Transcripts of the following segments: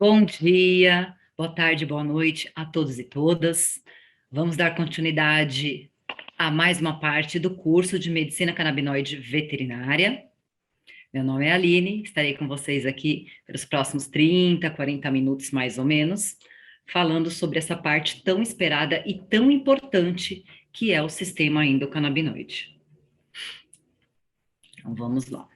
Bom dia, boa tarde, boa noite a todos e todas. Vamos dar continuidade a mais uma parte do curso de Medicina Canabinoide Veterinária. Meu nome é Aline, estarei com vocês aqui pelos próximos 30, 40 minutos mais ou menos, falando sobre essa parte tão esperada e tão importante que é o sistema endocannabinoide. Então vamos lá.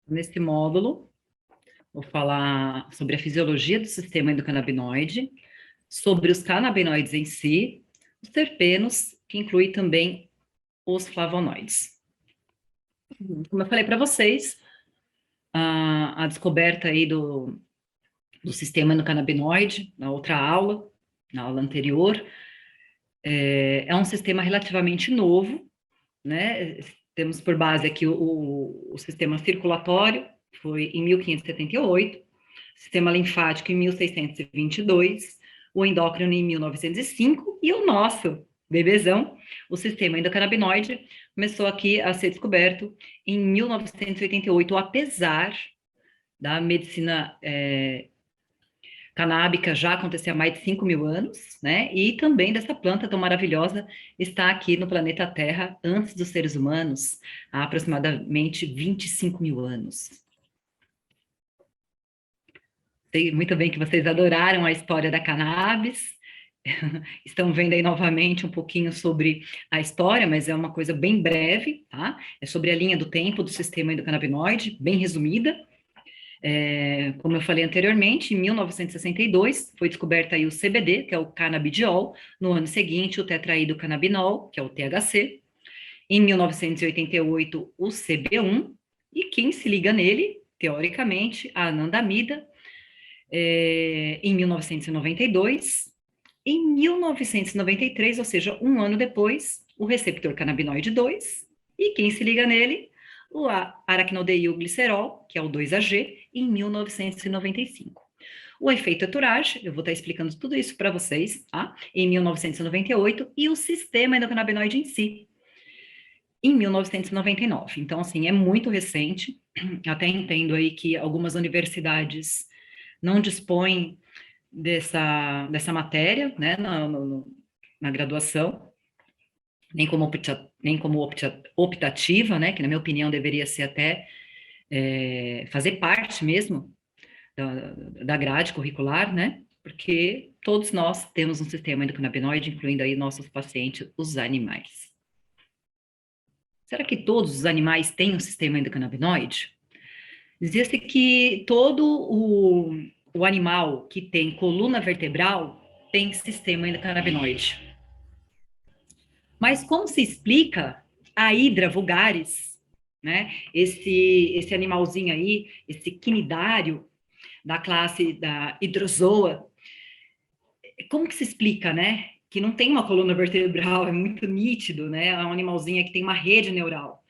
Nesse módulo, vou falar sobre a fisiologia do sistema endocannabinoide, sobre os canabinoides em si, os terpenos, que inclui também os flavonoides. Como eu falei para vocês, a descoberta aí do sistema endocannabinoide, na outra aula, na aula anterior, é um sistema relativamente novo, né? Temos por base aqui o sistema circulatório, foi em 1578, sistema linfático em 1622, o endócrino em 1905 e o nosso bebezão, o sistema endocannabinoide, começou aqui a ser descoberto em 1988, apesar da medicina canábica já acontecer há mais de 5.000 anos, né? E também dessa planta tão maravilhosa está aqui no planeta Terra antes dos seres humanos, há aproximadamente 25.000 anos. Sei muito bem que vocês adoraram a história da cannabis, estão vendo aí novamente um pouquinho sobre a história, mas é uma coisa bem breve, tá? É sobre a linha do tempo do sistema endocannabinoide, bem resumida. Como eu falei anteriormente, em 1962 foi descoberta aí o CBD, que é o canabidiol, no ano seguinte o tetraidrocannabinol, que é o THC, em 1988 o CB1, e quem se liga nele, teoricamente, a anandamida, em 1992, em 1993, ou seja, um ano depois, o receptor canabinoide 2, e quem se liga nele, o aracnodeilglicerol, que é o 2-AG, em 1995. O efeito Entourage, eu vou estar explicando tudo isso para vocês, tá? Em 1998, e o sistema endocannabinoide em si, em 1999. Então, assim, é muito recente, até entendo aí que algumas universidades não dispõem dessa matéria, né, na graduação, nem como optativa, né, que na minha opinião deveria ser até fazer parte mesmo da grade curricular, né, porque todos nós temos um sistema endocannabinoide, incluindo aí nossos pacientes, os animais. Será que todos os animais têm um sistema endocannabinoide? Dizia-se que todo o animal que tem coluna vertebral tem sistema endocannabinoide. Mas como se explica a Hydra vulgaris, né? Esse animalzinho aí, esse quinidário da classe da Hydrozoa, como que se explica, né? Que não tem uma coluna vertebral, é muito nítido, né? É um animalzinho que tem uma rede neural.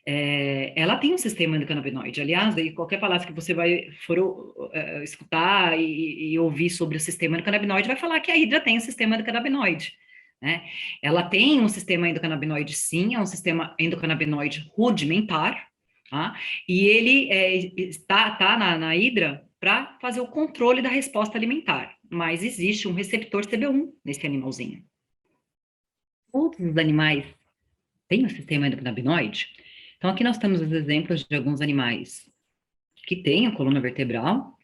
Ela tem um sistema endocannabinoide. Aliás, aí qualquer palavra que você for escutar e ouvir sobre o sistema endocannabinoide vai falar que a Hydra tem um sistema endocannabinoide, né? Ela tem um sistema endocannabinoide, sim, é um sistema endocannabinoide rudimentar, tá? E ele está na Hydra para fazer o controle da resposta alimentar, mas existe um receptor CB1 nesse animalzinho. Todos os animais têm um sistema endocannabinoide? Então, aqui nós temos os exemplos de alguns animais que têm a coluna vertebral,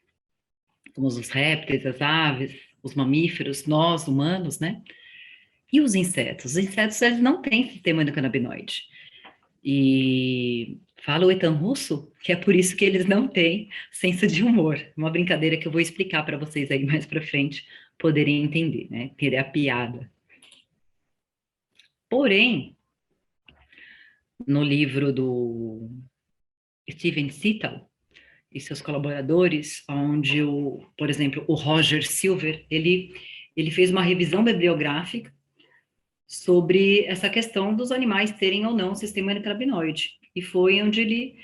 como os répteis, as aves, os mamíferos, nós, humanos, né? E os insetos? Os insetos, eles não têm sistema endocannabinoide. E fala o Ethan Russo que é por isso que eles não têm senso de humor. Uma brincadeira que eu vou explicar para vocês aí mais para frente poderem entender, né? Ter a piada. Porém, no livro do Steven Sittel e seus colaboradores, onde, por exemplo, o Roger Silver, ele fez uma revisão bibliográfica sobre essa questão dos animais terem ou não um sistema endocannabinoide. E foi onde ele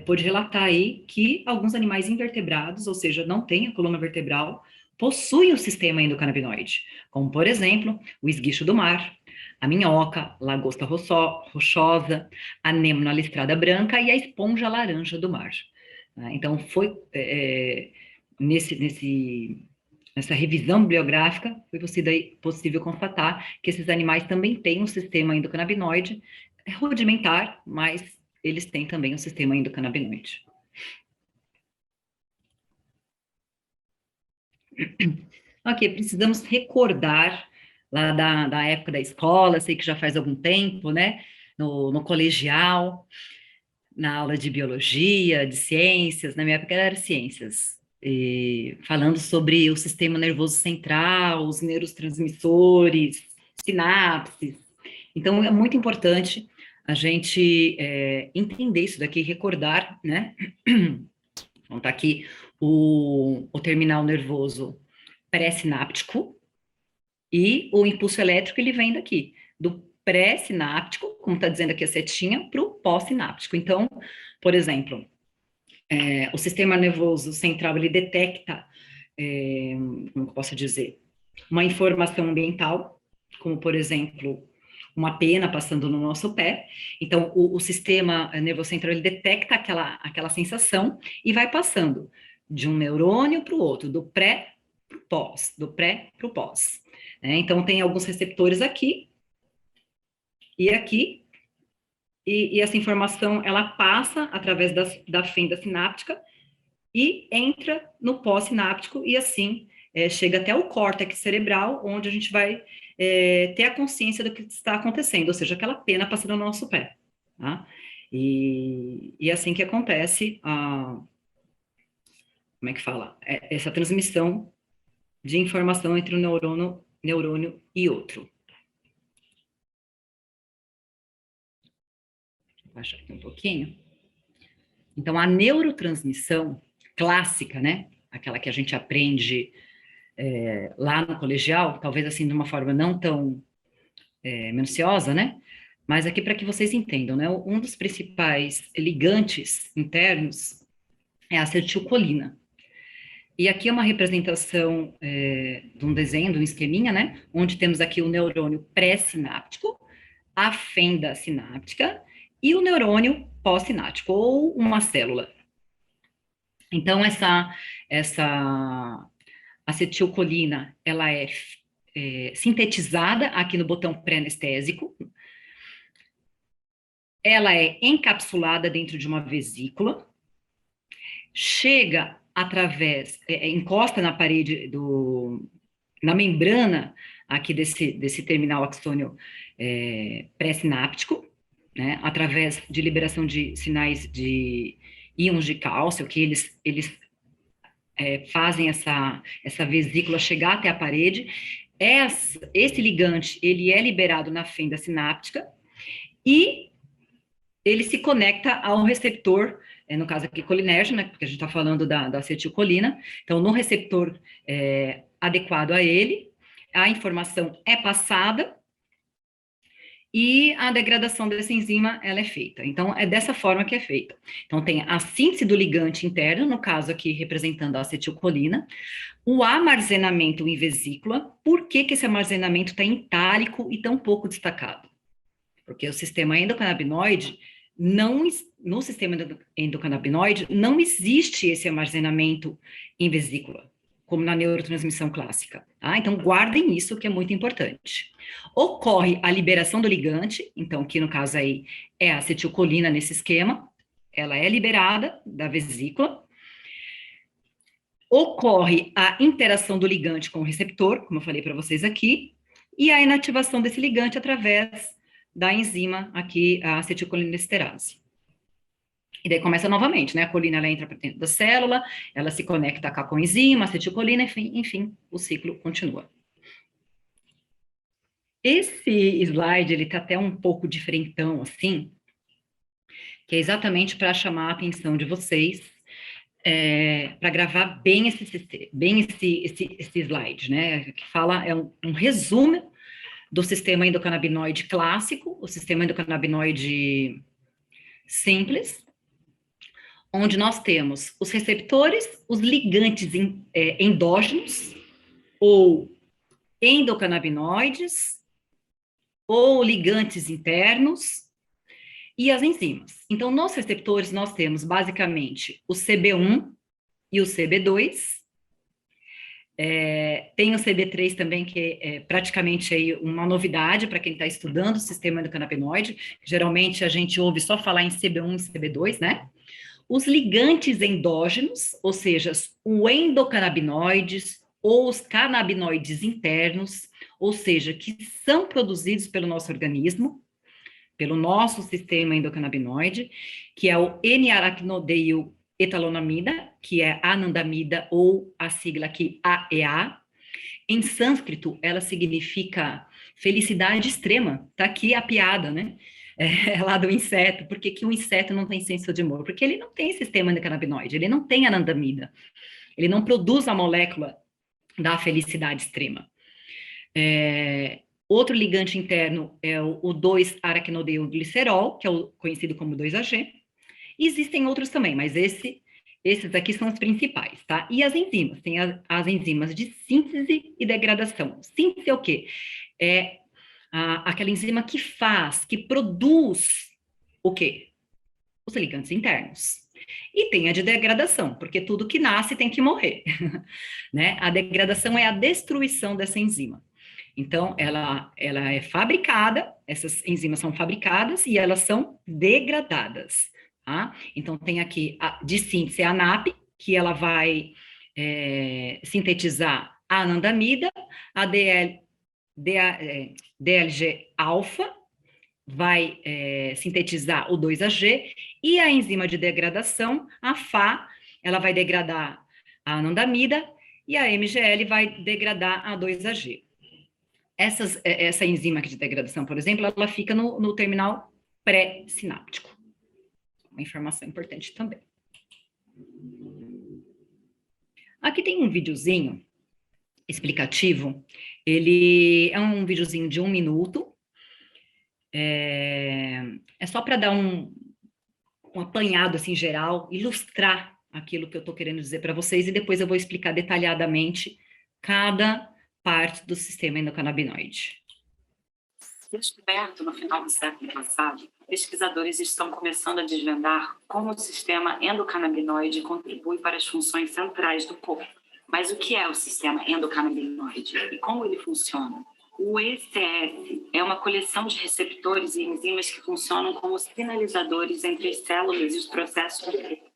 pôde relatar aí que alguns animais invertebrados, ou seja, não têm a coluna vertebral, possuem o sistema endocannabinoide, como, por exemplo, o esguicho do mar, a minhoca, lagosta rochosa, a anêmona listrada branca e a esponja laranja do mar. Né? Então, foi nessa revisão bibliográfica, foi possível constatar que esses animais também têm um sistema endocannabinoide rudimentar, mas eles têm também um sistema endocannabinoide. Ok, precisamos recordar lá da época da escola, sei que já faz algum tempo, né? No colegial, na aula de biologia, de ciências, na minha época era ciências, falando sobre o sistema nervoso central, os neurotransmissores, sinapses. Então, é muito importante a gente entender isso daqui, recordar, né? Então, tá aqui o terminal nervoso pré-sináptico e o impulso elétrico, ele vem daqui, do pré-sináptico, como está dizendo aqui a setinha, para o pós-sináptico. Então, por exemplo, o sistema nervoso central, ele detecta, como eu posso dizer, uma informação ambiental, como, por exemplo, uma pena passando no nosso pé. Então, o sistema nervoso central, ele detecta aquela sensação e vai passando de um neurônio para o outro, do pré para o pós, do pré para o pós. Né? Então, tem alguns receptores aqui e aqui, e essa informação, ela passa através da fenda sináptica e entra no pós-sináptico e assim chega até o córtex cerebral, onde a gente vai ter a consciência do que está acontecendo, ou seja, aquela pena passando no nosso pé. Tá? E assim que acontece como é que fala? Essa transmissão de informação entre um neurônio e outro. Vou baixar aqui um pouquinho. Então, a neurotransmissão clássica, né? Aquela que a gente aprende lá no colegial, talvez assim de uma forma não tão minuciosa, né? Mas aqui para que vocês entendam, né? Um dos principais ligantes internos é a acetilcolina. E aqui é uma representação de um desenho, de um esqueminha, né? Onde temos aqui o neurônio pré-sináptico, a fenda sináptica e o neurônio pós-sináptico, ou uma célula. Então, essa acetilcolina, ela é sintetizada aqui no botão pré-anestésico, ela é encapsulada dentro de uma vesícula, chega através, encosta na parede na membrana aqui desse terminal axônio pré-sináptico, né, através de liberação de sinais de íons de cálcio, que eles fazem essa vesícula chegar até a parede. Esse ligante, ele é liberado na fenda sináptica e ele se conecta ao receptor, no caso aqui colinérgico, né, porque a gente está falando da acetilcolina. Então, no receptor adequado a ele, a informação é passada e a degradação dessa enzima, ela é feita. Então, é dessa forma que é feita. Então, tem a síntese do ligante interno, no caso aqui representando a acetilcolina, o armazenamento em vesícula. Por que esse armazenamento está em itálico e tão pouco destacado? Porque o sistema endocannabinoide, no sistema endocannabinoide, não existe esse armazenamento em vesícula, como na neurotransmissão clássica. Tá? Então, guardem isso, que é muito importante. Ocorre a liberação do ligante, então, que no caso aí é a acetilcolina nesse esquema, ela é liberada da vesícula. Ocorre a interação do ligante com o receptor, como eu falei para vocês aqui, e a inativação desse ligante através da enzima aqui, a acetilcolinesterase. E daí começa novamente, né? A colina, ela entra para dentro da célula, ela se conecta com a coenzima, a acetilcolina, enfim, o ciclo continua. Esse slide, ele tá até um pouco diferentão, assim, que é exatamente para chamar a atenção de vocês, para gravar bem esse slide, né? Que fala, é um resumo do sistema endocannabinoide clássico, o sistema endocannabinoide simples, onde nós temos os receptores, os ligantes endógenos, ou endocannabinoides, ou ligantes internos, e as enzimas. Então, nos receptores, nós temos basicamente o CB1 e o CB2. Tem o CB3 também, que é praticamente aí uma novidade para quem está estudando o sistema endocannabinoide. Geralmente a gente ouve só falar em CB1 e CB2, né? Os ligantes endógenos, ou seja, os endocannabinoides ou os canabinoides internos, ou seja, que são produzidos pelo nosso organismo, pelo nosso sistema endocannabinoide, que é o N-aracnodeil etalonamida, que é anandamida, ou a sigla aqui AEA. Em sânscrito, ela significa felicidade extrema. Tá aqui a piada, né? Lá do inseto. Por que o inseto não tem senso de humor? Porque ele não tem sistema endocannabinoide, ele não tem anandamida. Ele não produz a molécula da felicidade extrema. Outro ligante interno é o 2-aracnodeilglicerol, que é o conhecido como 2-AG. Existem outros também, mas esses aqui são os principais, tá? E as enzimas, tem as enzimas de síntese e degradação. Síntese é o quê? É aquela enzima que produz o quê? Os ligantes internos. E tem a de degradação, porque tudo que nasce tem que morrer, né? A degradação é a destruição dessa enzima. Então, ela é fabricada, essas enzimas são fabricadas e elas são degradadas, tá? Então, tem aqui de síntese a ANAP, que ela vai sintetizar a anandamida, a DLG-alfa, vai sintetizar o 2-AG, e a enzima de degradação, a FA, ela vai degradar a anandamida, e a MGL vai degradar a 2-AG. Essa enzima aqui de degradação, por exemplo, ela fica no terminal pré-sináptico. Uma informação importante também. Aqui tem um videozinho explicativo. Ele é um videozinho de 1 minuto. É só para dar um apanhado assim geral, ilustrar aquilo que eu estou querendo dizer para vocês, e depois eu vou explicar detalhadamente cada parte do sistema endocannabinoide. Descoberto no final do século passado, pesquisadores estão começando a desvendar como o sistema endocannabinoide contribui para as funções centrais do corpo. Mas o que é o sistema endocannabinoide e como ele funciona? O ECS é uma coleção de receptores e enzimas que funcionam como sinalizadores entre as células e os processos do corpo.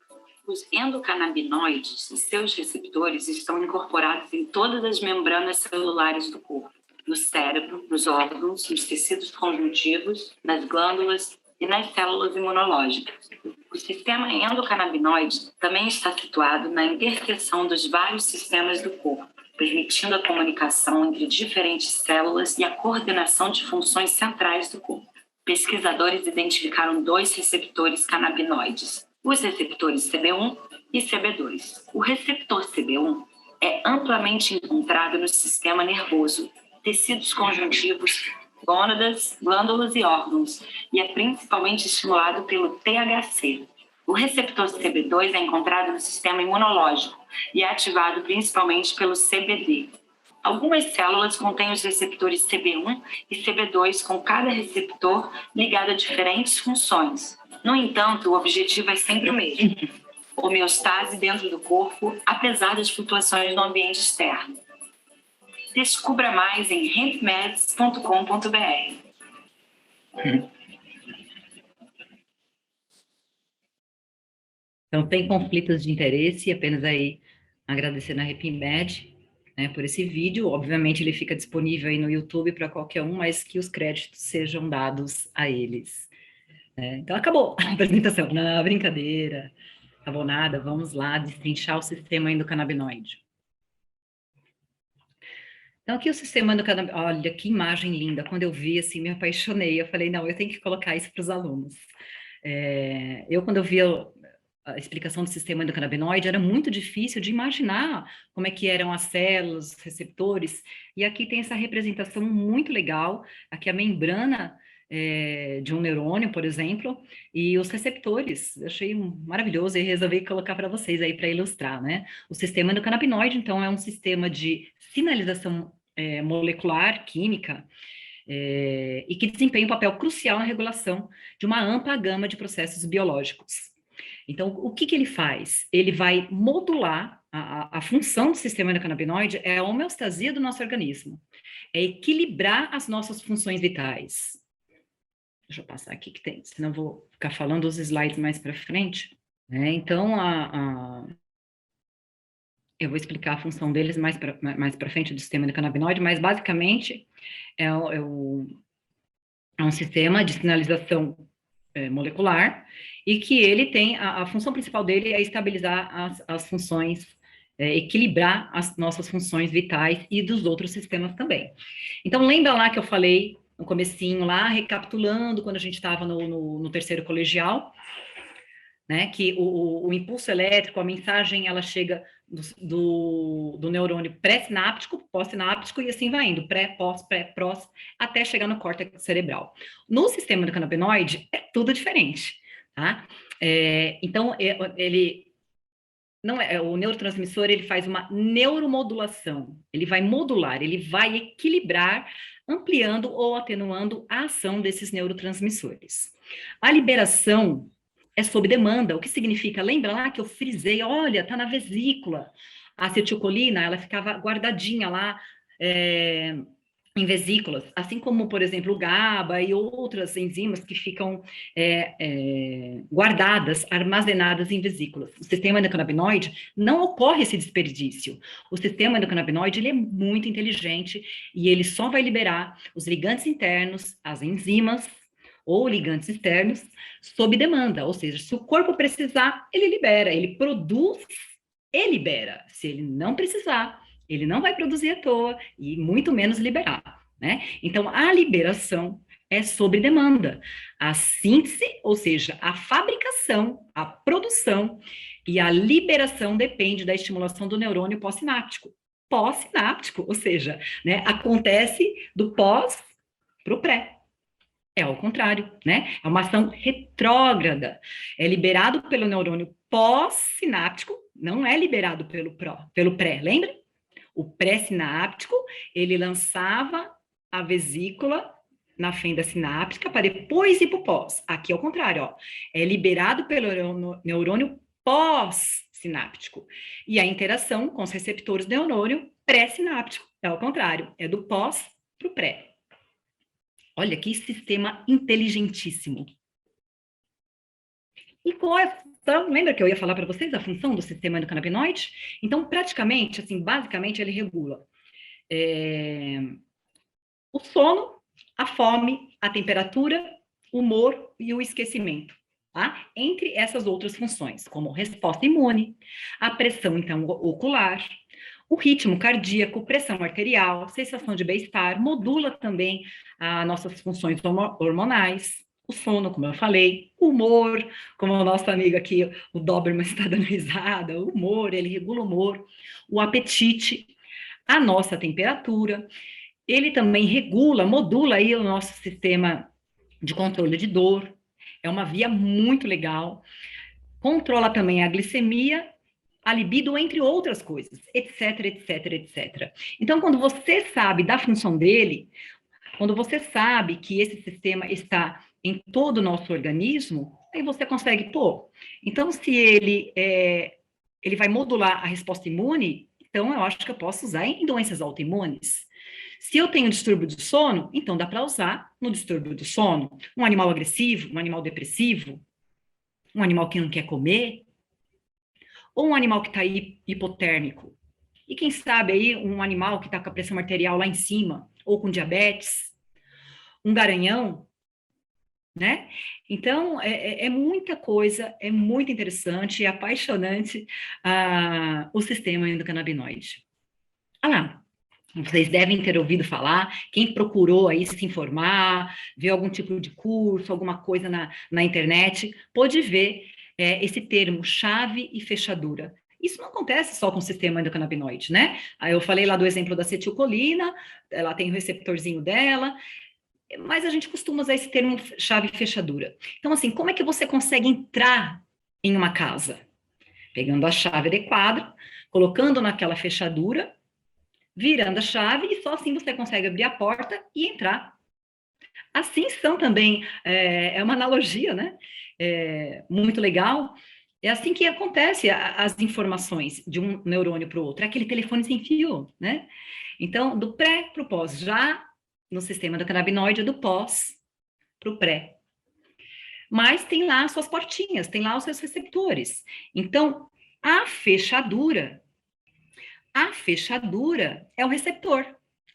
Os endocannabinoides e seus receptores estão incorporados em todas as membranas celulares do corpo, no cérebro, nos órgãos, nos tecidos conjuntivos, nas glândulas e nas células imunológicas. O sistema endocannabinoide também está situado na interseção dos vários sistemas do corpo, permitindo a comunicação entre diferentes células e a coordenação de funções centrais do corpo. Pesquisadores identificaram 2 receptores canabinoides, os receptores CB1 e CB2. O receptor CB1 é amplamente encontrado no sistema nervoso, tecidos conjuntivos, gônadas, glândulas e órgãos, e é principalmente estimulado pelo THC. O receptor CB2 é encontrado no sistema imunológico e é ativado principalmente pelo CBD. Algumas células contêm os receptores CB1 e CB2, com cada receptor ligado a diferentes funções. No entanto, o objetivo é sempre o mesmo: homeostase dentro do corpo, apesar das flutuações no ambiente externo. Descubra mais em hempmeds.com.br. Então, tem conflitos de interesse, apenas aí agradecendo a HempMed, né, por esse vídeo. Obviamente, ele fica disponível aí no YouTube para qualquer um, mas que os créditos sejam dados a eles. Então, acabou a apresentação. Não, brincadeira. Acabou nada. Vamos lá destrinchar o sistema endocannabinoide. Então, aqui o sistema endocannabinoide... Olha, que imagem linda. Quando eu vi, assim, me apaixonei. Eu falei, não, eu tenho que colocar isso para os alunos. Quando eu vi a explicação do sistema endocannabinoide, era muito difícil de imaginar como é que eram as células, os receptores, e aqui tem essa representação muito legal, aqui a membrana de um neurônio, por exemplo, e os receptores, eu achei maravilhoso e resolvi colocar para vocês aí para ilustrar, né? O sistema endocannabinoide, então, é um sistema de sinalização molecular, química, e que desempenha um papel crucial na regulação de uma ampla gama de processos biológicos. Então, o que ele faz? Ele vai modular a função do sistema endocannabinoide é a homeostasia do nosso organismo, é equilibrar as nossas funções vitais. Deixa eu passar aqui que tem, senão eu vou ficar falando os slides mais para frente. Então, eu vou explicar a função deles mais para frente do sistema endocannabinoide, mas basicamente é um sistema de sinalização molecular e que ele tem, a função principal dele é estabilizar as funções, equilibrar as nossas funções vitais e dos outros sistemas também. Então, lembra lá que eu falei no comecinho lá, recapitulando, quando a gente estava no terceiro colegial, né, que o impulso elétrico, a mensagem, ela chega do neurônio pré-sináptico, pós-sináptico, e assim vai indo, pré, pós, até chegar no córtex cerebral. No sistema do canabinoide, é tudo diferente, tá? Então, ele... Não é, o neurotransmissor, ele faz uma neuromodulação, ele vai modular, ele vai equilibrar, ampliando ou atenuando a ação desses neurotransmissores. A liberação é sob demanda, o que significa, lembra lá que eu frisei, olha, tá na vesícula, a acetilcolina, ela ficava guardadinha lá, em vesículas, assim como, por exemplo, o GABA e outras enzimas que ficam guardadas, armazenadas em vesículas. O sistema endocannabinoide não ocorre esse desperdício. O sistema endocannabinoide, ele é muito inteligente e ele só vai liberar os ligantes internos, as enzimas ou ligantes externos, sob demanda, ou seja, se o corpo precisar, ele libera, ele produz e libera. Se ele não precisar, ele não vai produzir à toa e muito menos liberar, né? Então, a liberação é sobre demanda. A síntese, ou seja, a fabricação, a produção e a liberação depende da estimulação do neurônio pós-sináptico. Pós-sináptico, ou seja, né, acontece do pós para o pré. É ao contrário, né? É uma ação retrógrada. É liberado pelo neurônio pós-sináptico, não é liberado pelo pré, lembra? O pré-sináptico, ele lançava a vesícula na fenda sináptica para depois ir para o pós. Aqui é o contrário, ó. É liberado pelo neurônio pós-sináptico. E a interação com os receptores do neurônio pré-sináptico. É o contrário, é do pós para o pré. Olha que sistema inteligentíssimo. E qual é a função? Lembra que eu ia falar para vocês a função do sistema endocannabinoide? Então, praticamente, assim, basicamente, ele regula o sono, a fome, a temperatura, o humor e o esquecimento, tá? Entre essas outras funções, como resposta imune, a pressão, então, ocular, o ritmo cardíaco, pressão arterial, sensação de bem-estar, modula também as nossas funções hormonais, o sono, como eu falei, o humor, como o nosso amigo aqui, o Doberman, está dando risada, o humor, ele regula o humor, o apetite, a nossa temperatura, ele também regula, modula aí o nosso sistema de controle de dor, é uma via muito legal, controla também a glicemia, a libido, entre outras coisas, etc, etc, etc. Então, quando você sabe da função dele, quando você sabe que esse sistema está em todo o nosso organismo, aí você consegue, então se ele vai modular a resposta imune, então eu acho que eu posso usar em doenças autoimunes. Se eu tenho distúrbio do sono, então dá para usar no distúrbio do sono. Um animal agressivo, um animal depressivo, um animal que não quer comer, ou um animal que está hipotérmico. E quem sabe aí um animal que está com a pressão arterial lá em cima, ou com diabetes, um garanhão, né? Então, é muita coisa, é muito interessante, é apaixonante o sistema endocannabinoide. Ah lá, vocês devem ter ouvido falar, quem procurou aí se informar, ver algum tipo de curso, alguma coisa na internet, pôde ver esse termo, chave e fechadura. Isso não acontece só com o sistema endocannabinoide, né? Aí eu falei lá do exemplo da acetilcolina, ela tem o receptorzinho dela, mas a gente costuma usar esse termo chave e fechadura. Então, assim, como é que você consegue entrar em uma casa? Pegando a chave adequada, colocando naquela fechadura, virando a chave, e só assim você consegue abrir a porta e entrar Assim são também, é uma analogia, né? Muito legal. É assim que acontece as informações de um neurônio para o outro, é aquele telefone sem fio, né? Então, do pré para o pós, já no sistema do canabinoide, do pós para o pré. Mas tem lá as suas portinhas, tem lá os seus receptores. Então, a fechadura é o receptor.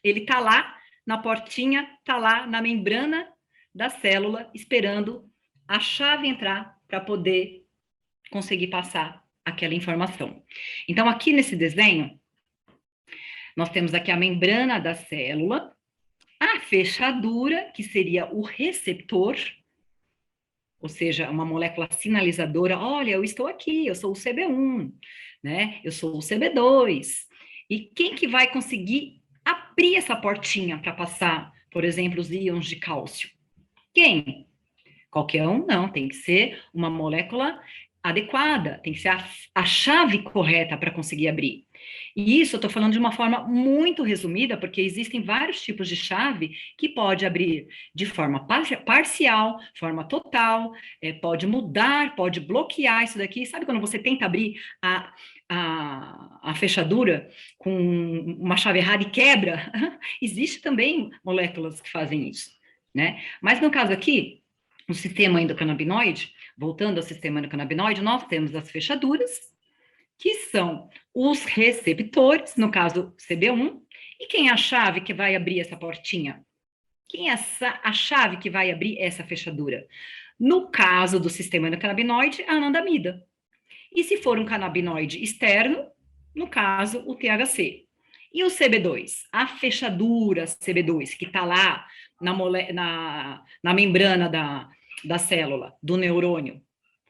Ele está lá na portinha, está lá na membrana da célula, esperando a chave entrar para poder conseguir passar aquela informação. Então, aqui nesse desenho, nós temos aqui a membrana da célula, a fechadura, que seria o receptor, ou seja, uma molécula sinalizadora, olha, eu estou aqui, eu sou o CB1, né? Eu sou o CB2. E quem que vai conseguir abrir essa portinha para passar, por exemplo, os íons de cálcio? Quem? Qualquer um? Não, tem que ser uma molécula adequada, tem que ser a chave correta para conseguir abrir. E isso eu estou falando de uma forma muito resumida, porque existem vários tipos de chave que pode abrir de forma parcial, forma total, pode mudar, pode bloquear isso daqui. Sabe quando você tenta abrir a fechadura com uma chave errada e quebra? Existe também moléculas que fazem isso, né? Mas no caso aqui, no sistema endocannabinoide, voltando ao sistema endocannabinoide, nós temos as fechaduras, que são os receptores, no caso CB1, e quem é a chave que vai abrir essa portinha? Quem é a chave que vai abrir essa fechadura? No caso do sistema endocannabinoide, a anandamida. E se for um canabinoide externo, no caso, o THC. E o CB2? A fechadura CB2, que está lá na membrana da célula, do neurônio.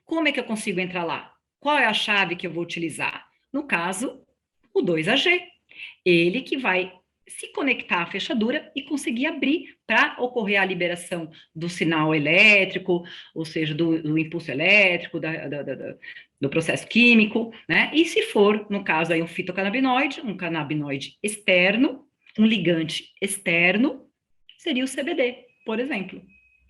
Como é que eu consigo entrar lá? Qual é a chave que eu vou utilizar? No caso, o 2AG. Ele que vai se conectar à fechadura e conseguir abrir para ocorrer a liberação do sinal elétrico, ou seja, do impulso elétrico, do processo químico, né? E se for, no caso aí, um fitocannabinoide, um canabinoide externo, um ligante externo, seria o CBD, por exemplo.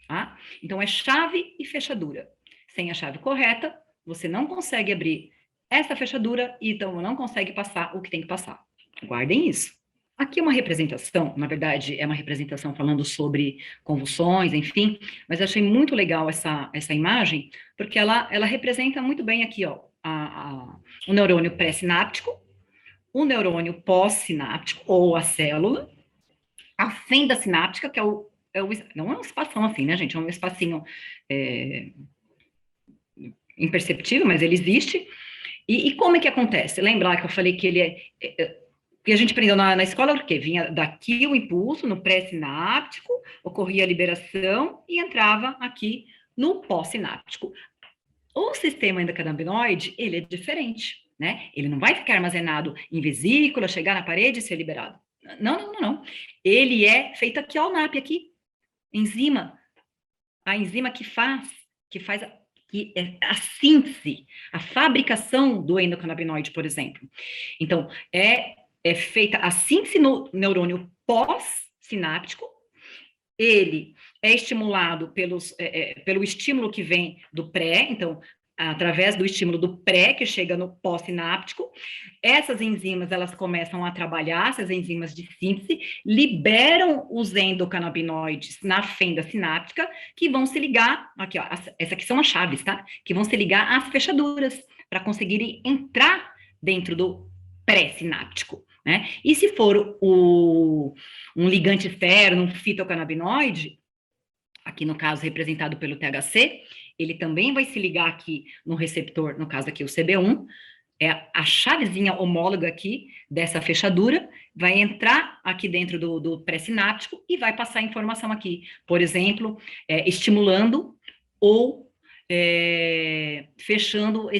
Tá? Então, é chave e fechadura. Sem a chave correta, você não consegue abrir essa fechadura e então não consegue passar o que tem que passar. Guardem isso. Aqui é uma representação, na verdade, é uma representação falando sobre convulsões, enfim, mas eu achei muito legal essa imagem, porque ela representa muito bem aqui, ó, o neurônio pré-sináptico, o neurônio pós-sináptico, ou a célula, a fenda sináptica, que não é um espação assim, né, gente? É um espacinho imperceptível, mas ele existe. E como é que acontece? Lembrar que eu falei que ele que a gente aprendeu na escola, porque vinha daqui o impulso, no pré-sináptico, ocorria a liberação e entrava aqui no pós-sináptico. O sistema endocannabinoide, ele é diferente, né? Ele não vai ficar armazenado em vesícula, chegar na parede e ser liberado. Não. Ele é feito aqui, ó, o NAP aqui, enzima. A enzima que faz a síntese, a fabricação do endocannabinoide, por exemplo. Então, é feita a síntese no neurônio pós-sináptico, ele é estimulado pelo estímulo que vem do pré, então, através do estímulo do pré, que chega no pós-sináptico, essas enzimas, elas começam a trabalhar, essas enzimas de síntese, liberam os endocannabinoides na fenda sináptica, que vão se ligar, aqui, ó, essas aqui são as chaves, tá? Que vão se ligar às fechaduras, para conseguirem entrar dentro do pré-sináptico, né? E se for um ligante externo, um fitocannabinoide, aqui no caso representado pelo THC, ele também vai se ligar aqui no receptor, no caso aqui o CB1, é a chavezinha homóloga aqui dessa fechadura, vai entrar aqui dentro do pré-sináptico e vai passar informação aqui, por exemplo, estimulando ou fechando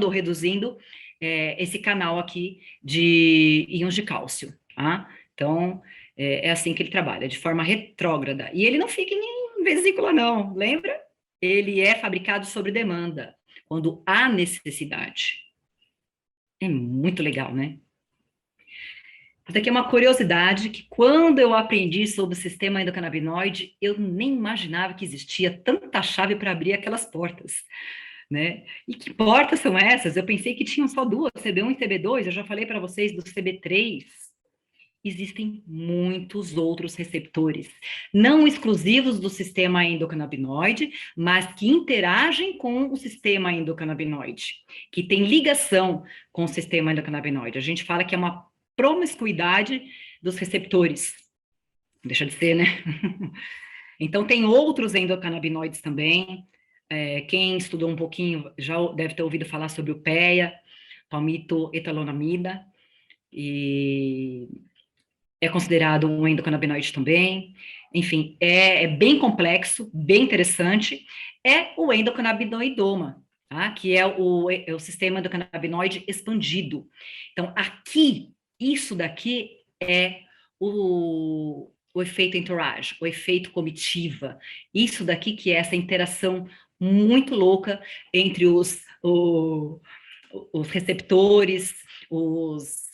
ou reduzindo esse canal aqui de íons de cálcio, tá? Então, é assim que ele trabalha, de forma retrógrada. E ele não fica em vesícula, não, lembra? Ele é fabricado sob demanda, quando há necessidade. É muito legal, né? Isso aqui é uma curiosidade que quando eu aprendi sobre o sistema endocannabinoide, eu nem imaginava que existia tanta chave para abrir aquelas portas, né? E que portas são essas? Eu pensei que tinham só duas, CB1 e CB2, eu já falei para vocês do CB3. Existem muitos outros receptores, não exclusivos do sistema endocannabinoide, mas que interagem com o sistema endocannabinoide, que tem ligação com o sistema endocannabinoide. A gente fala que é uma promiscuidade dos receptores. Deixa de ser, né? Então, tem outros endocannabinoides também. Quem estudou um pouquinho já deve ter ouvido falar sobre o PEA, palmitoetalonamida, e é considerado um endocannabinoide também. Enfim, é bem complexo, bem interessante. É o endocannabinoidoma, tá? Que é o sistema endocannabinoide expandido. Então, aqui, isso daqui é o efeito entourage, o efeito comitiva. Isso daqui que é essa interação muito louca entre os receptores, os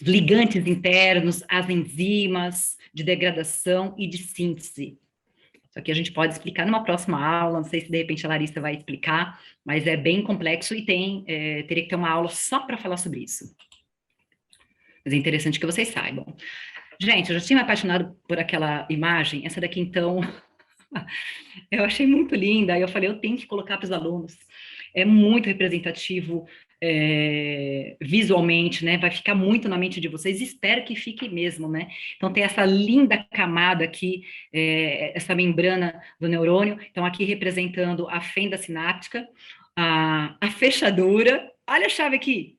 ligantes internos, as enzimas de degradação e de síntese. Isso aqui a gente pode explicar numa próxima aula, não sei se de repente a Larissa vai explicar, mas é bem complexo e teria que ter uma aula só para falar sobre isso. Mas é interessante que vocês saibam. Gente, eu já tinha me apaixonado por aquela imagem, essa daqui então, eu achei muito linda, aí eu falei, eu tenho que colocar para os alunos. É muito representativo visualmente, né? Vai ficar muito na mente de vocês, espero que fique mesmo, né? Então tem essa linda camada aqui, essa membrana do neurônio, então aqui representando a fenda sináptica, a fechadura, olha a chave aqui,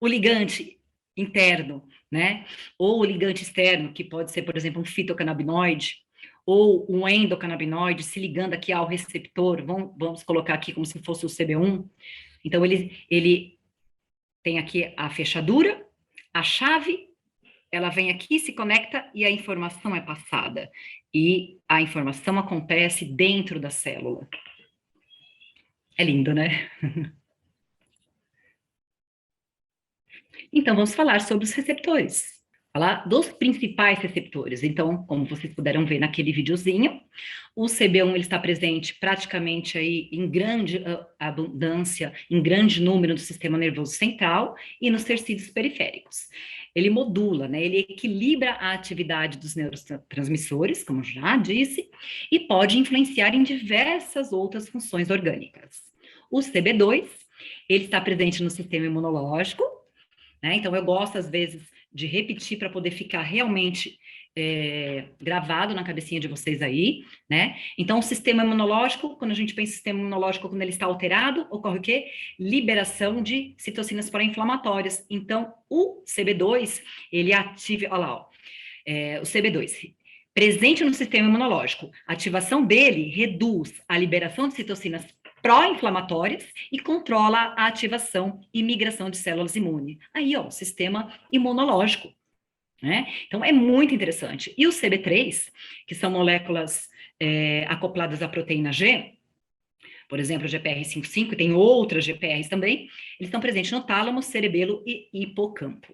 o ligante interno, né? Ou o ligante externo, que pode ser, por exemplo, um fitocannabinoide, ou um endocannabinoide se ligando aqui ao receptor, vamos colocar aqui como se fosse o CB1. Então, ele tem aqui a fechadura, a chave, ela vem aqui, se conecta e a informação é passada. E a informação acontece dentro da célula. É lindo, né? Então, vamos falar sobre os receptores. Falar dos principais receptores. Então, como vocês puderam ver naquele videozinho, o CB1 ele está presente praticamente aí em grande abundância, em grande número no sistema nervoso central e nos tecidos periféricos. Ele modula, né? Ele equilibra a atividade dos neurotransmissores, como já disse, e pode influenciar em diversas outras funções orgânicas. O CB2, ele está presente no sistema imunológico, né? Então, eu gosto, às vezes, de repetir para poder ficar realmente gravado na cabecinha de vocês aí, né? Então, o sistema imunológico, quando a gente pensa em sistema imunológico, quando ele está alterado, ocorre o quê? Liberação de citocinas pró-inflamatórias. Então, o CB2, ele ativa, olha lá, ó, o CB2, presente no sistema imunológico, a ativação dele reduz a liberação de citocinas pró-inflamatórias e controla a ativação e migração de células imunes. Aí, ó, sistema imunológico, né? Então, é muito interessante. E o CB3, que são moléculas acopladas à proteína G, por exemplo, o GPR55, e tem outras GPRs também, eles estão presentes no tálamo, cerebelo e hipocampo.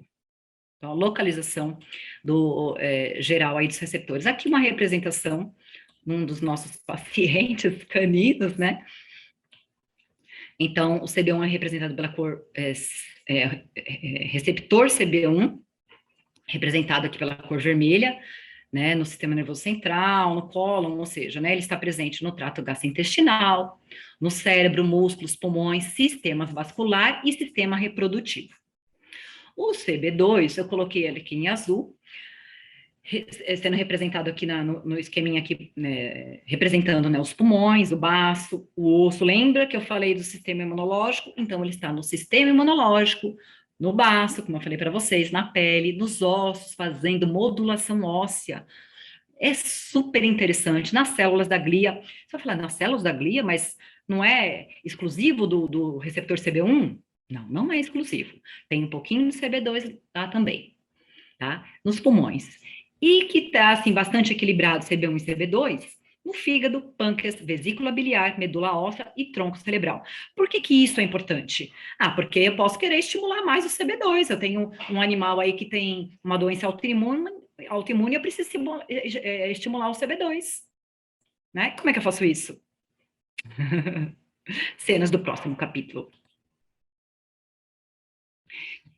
Então, a localização geral aí dos receptores. Aqui uma representação num dos nossos pacientes caninos, né? Então, o CB1 é representado pela cor receptor CB1, representado aqui pela cor vermelha, né, no sistema nervoso central, no cólon, ou seja, né, ele está presente no trato gastrointestinal, no cérebro, músculos, pulmões, sistema vascular e sistema reprodutivo. O CB2, eu coloquei ele aqui em azul, sendo representado aqui no esqueminha aqui, né, representando, né, os pulmões, o baço, o osso. Lembra que eu falei do sistema imunológico? Então, ele está no sistema imunológico, no baço, como eu falei para vocês, na pele, nos ossos, fazendo modulação óssea. É super interessante. Nas células da glia, você vai falar, nas células da glia, mas não é exclusivo do receptor CB1? Não, não é exclusivo. Tem um pouquinho de CB2 lá também, tá? Nos pulmões. E que está, assim, bastante equilibrado CB1 e CB2, no fígado, pâncreas, vesícula biliar, medula óssea e tronco cerebral. Por que que isso é importante? Ah, porque eu posso querer estimular mais o CB2. Eu tenho um animal aí que tem uma doença autoimune, eu preciso estimular o CB2, né? Como é que eu faço isso? Cenas do próximo capítulo.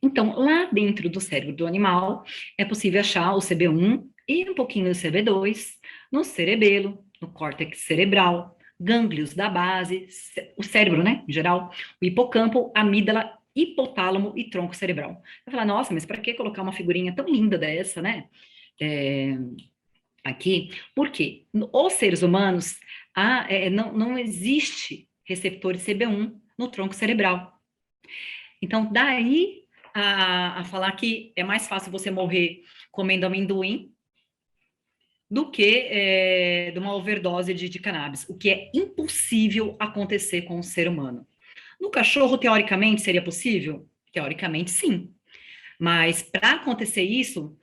Então, lá dentro do cérebro do animal, é possível achar o CB1 e um pouquinho do CB2 no cerebelo, no córtex cerebral, gânglios da base, o cérebro, né, em geral, o hipocampo, amígdala, hipotálamo e tronco cerebral. Você fala, nossa, mas para que colocar uma figurinha tão linda dessa, né? Aqui, porque os seres humanos, não existe receptor CB1 no tronco cerebral. Então, daí a falar que é mais fácil você morrer comendo amendoim do que de uma overdose de cannabis, o que é impossível acontecer com o ser humano. No cachorro, teoricamente, seria possível? Teoricamente, sim. Mas para acontecer isso,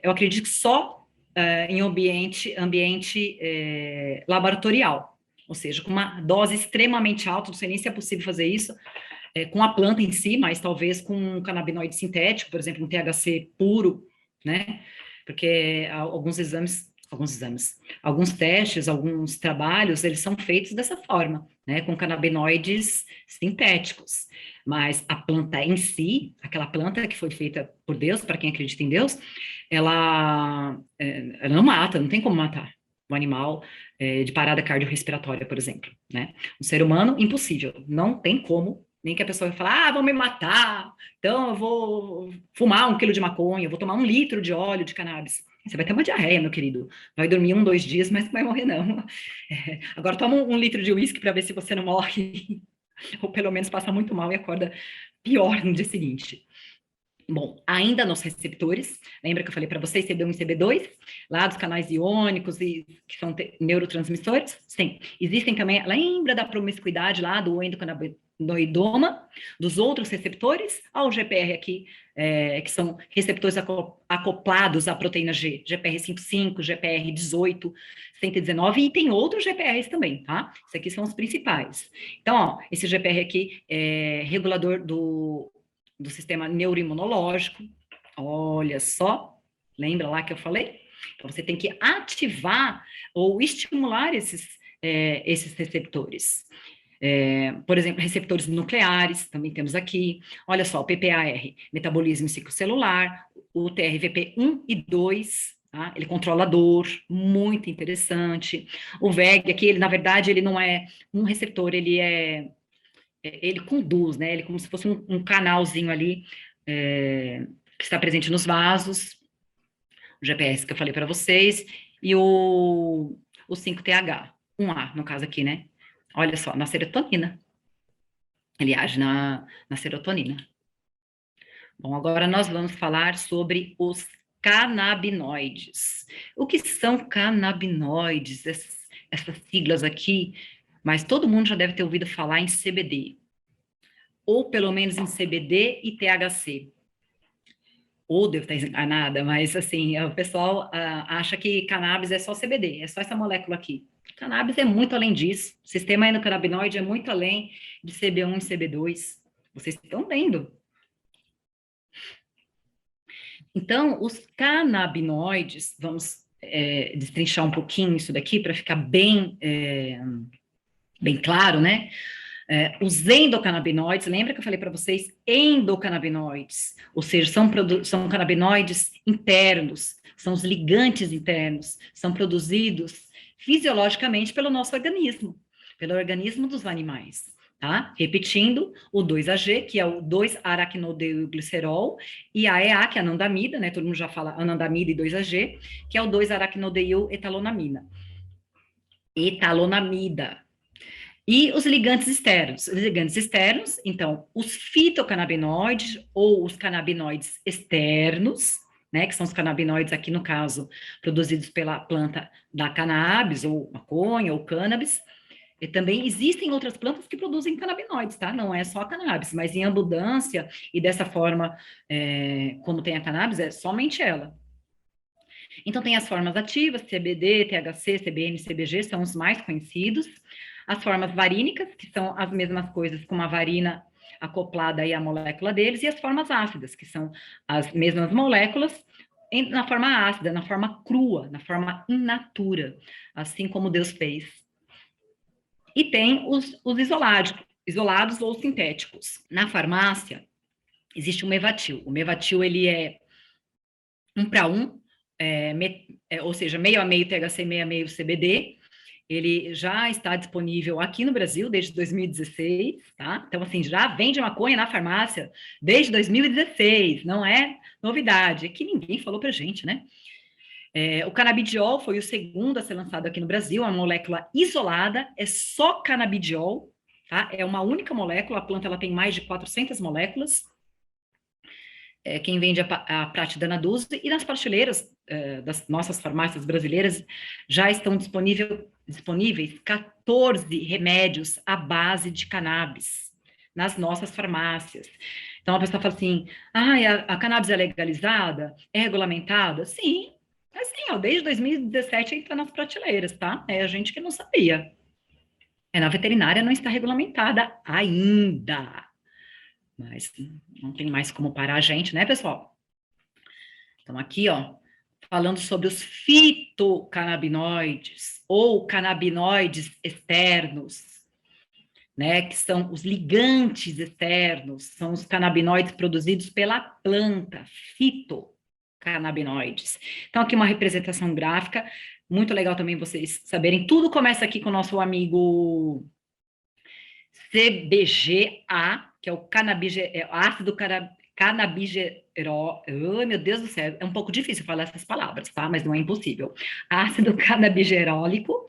eu acredito que só em ambiente laboratorial, ou seja, com uma dose extremamente alta, não sei nem se é possível fazer isso, com a planta em si, mas talvez com um canabinoide sintético, por exemplo, um THC puro, né? Porque alguns testes, alguns trabalhos, eles são feitos dessa forma, né? Com canabinoides sintéticos. Mas a planta em si, aquela planta que foi feita por Deus, para quem acredita em Deus, ela não mata, não tem como matar um animal de parada cardiorrespiratória, por exemplo, né? Um ser humano, impossível, não tem como, nem que a pessoa vai falar, vão me matar, então eu vou fumar 1 quilo de maconha, vou tomar 1 litro de óleo de cannabis. Você vai ter uma diarreia, meu querido. Vai dormir 1, 2 dias, mas não vai morrer, não. Agora toma 1 litro de uísque para ver se você não morre, ou pelo menos passa muito mal e acorda pior no dia seguinte. Bom, ainda nos receptores, lembra que eu falei para vocês, CB1 e CB2, lá dos canais iônicos, e, que são neurotransmissores? Sim. Existem também, lembra da promiscuidade lá do endocannabinoidoma, dos outros receptores, ao GPR aqui, que são receptores acoplados à proteína G, GPR55, GPR18, 119, e tem outros GPRs também, tá? Esses aqui são os principais. Então, ó, esse GPR aqui é regulador do sistema neuroimunológico. Olha só, lembra lá que eu falei? Então, você tem que ativar ou estimular esses receptores. Por exemplo, receptores nucleares, também temos aqui. Olha só, o PPAR, metabolismo ciclocelular, o TRVP1 e 2, tá? Ele controla a dor, muito interessante. O VEG aqui, ele, na verdade, ele não é um receptor, ele conduz, né? Ele é como se fosse um canalzinho ali que está presente nos vasos, o GPS que eu falei para vocês, e o 5-TH, 1A, no caso aqui, né? Olha só, na serotonina. Ele age na serotonina. Bom, agora nós vamos falar sobre os canabinoides. O que são canabinoides? Essas siglas aqui, mas todo mundo já deve ter ouvido falar em CBD, ou pelo menos em CBD e THC. Ou devo estar enganada, mas assim, o pessoal acha que cannabis é só CBD, é só essa molécula aqui. Cannabis é muito além disso. O sistema endocannabinoide é muito além de CB1 e CB2. Vocês estão vendo. Então, os canabinoides, vamos destrinchar um pouquinho isso daqui para ficar bem claro, né? Os endocannabinoides, lembra que eu falei para vocês? Endocannabinoides, ou seja, são canabinoides internos, são os ligantes internos, são produzidos fisiologicamente pelo nosso organismo, pelo organismo dos animais, tá? Repetindo, o 2-AG, que é o 2-aracnodeilglicerol, e a EA, que é a anandamida, né? Todo mundo já fala anandamida e 2-AG, que é o 2-aracnodeil-etalonamida. E os ligantes externos. Os ligantes externos, então, os fitocannabinoides ou os canabinoides externos, né, que são os canabinoides aqui no caso, produzidos pela planta da cannabis, ou maconha, ou cannabis. E também existem outras plantas que produzem canabinoides, tá? Não é só a cannabis, mas em abundância e dessa forma, como tem a cannabis, é somente ela. Então, tem as formas ativas, CBD, THC, CBN, CBG, são os mais conhecidos. As formas varínicas, que são as mesmas coisas com uma varina acoplada aí à molécula deles, e as formas ácidas, que são as mesmas moléculas na forma ácida, na forma crua, na forma in natura, assim como Deus fez. E tem os isolados ou sintéticos. Na farmácia, existe o Mevatil. O Mevatil, ele é 1 para 1, ou seja, meio a meio THC, meio a meio CBD. Ele já está disponível aqui no Brasil desde 2016, tá? Então, assim, já vende maconha na farmácia desde 2016, não é novidade, é que ninguém falou pra gente, né? O canabidiol foi o segundo a ser lançado aqui no Brasil, uma molécula isolada, é só canabidiol, tá? É uma única molécula, a planta ela tem mais de 400 moléculas. Quem vende a Prate Dana Duse, e nas prateleiras das nossas farmácias brasileiras já estão disponíveis 14 remédios à base de cannabis nas nossas farmácias. Então a pessoa fala assim, a cannabis é legalizada? É regulamentada? Sim, assim, ó, desde 2017 está nas prateleiras, tá? É a gente que não sabia. Na veterinária não está regulamentada ainda. Mas não tem mais como parar a gente, né, pessoal? Então, aqui, ó, falando sobre os fitocannabinoides ou canabinoides externos, né, que são os ligantes externos, são os canabinoides produzidos pela planta, fitocannabinoides. Então, aqui uma representação gráfica, muito legal também vocês saberem. Tudo começa aqui com o nosso amigo CBGA, que é o ácido canabigerol. Oh, meu Deus do céu, é um pouco difícil falar essas palavras, tá? Mas não é impossível. Ácido canabigerólico.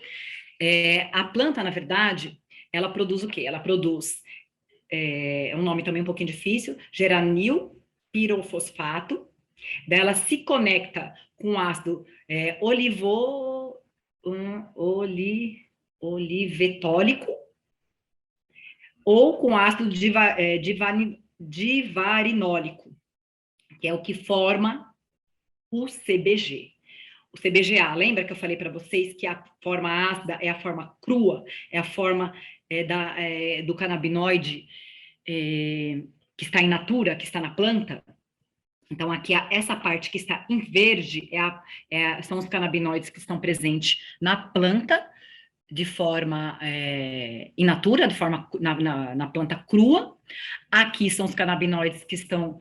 A planta, na verdade, ela produz o quê? Ela produz, é um nome também um pouquinho difícil, geranil pirofosfato. Daí ela se conecta com ácido olivetólico, ou com ácido divarinólico, que é o que forma o CBG. O CBGA, lembra que eu falei para vocês que a forma ácida é a forma crua, é a forma do canabinoide que está in natura, que está na planta? Então, aqui, essa parte que está em verde são os canabinoides que estão presentes na planta, de forma in natura, de forma na planta crua. Aqui são os canabinoides que estão